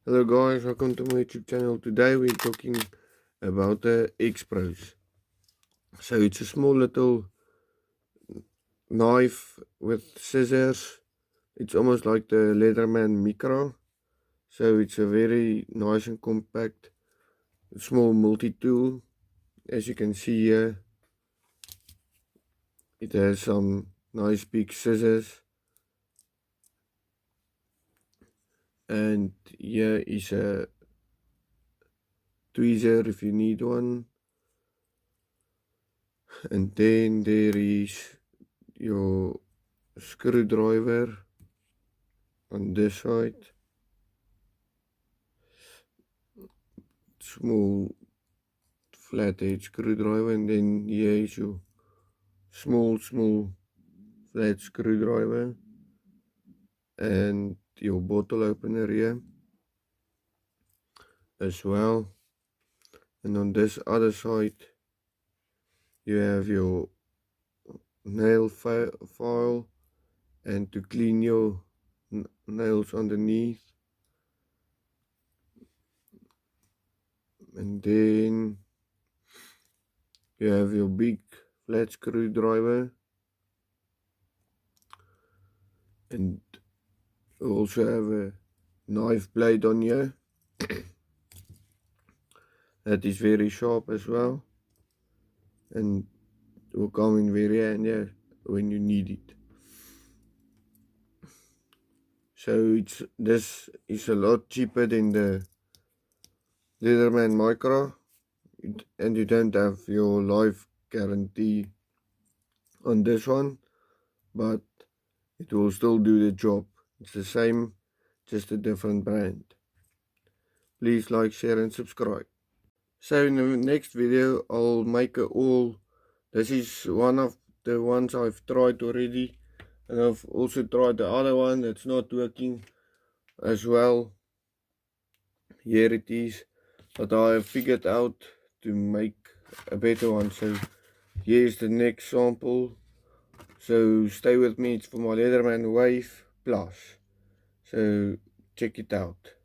Hello guys, welcome to my YouTube channel. Today we're talking about the xpros. So it's a small little knife with scissors. It's almost like the leatherman micra. So it's a very nice and compact small multi-tool. As you can see here, it has some nice big scissors. And here is a tweezer if you need one. And then there is your screwdriver on this side, small flathead screwdriver, and then here is your small flat screwdriver and your bottle opener here as well. And on this other side you have your nail file and to clean your nails underneath. And then you have your big flat screwdriver, and you also have a knife blade on here that is very sharp as well, and will come in very handy when you need it. So this is a lot cheaper than the leatherman micra, and you don't have your life guarantee on this one, but it will still do the job. It's the same, just a different brand. Please like, share and subscribe. So in the next video I'll make a haul. This is one of the ones I've tried already, and I've also tried the other one that's not working as well. Here it is, but I have figured out to make a better one. So here's the next sample. So stay with me, it's for my Leatherman Wave Plus. So check it out.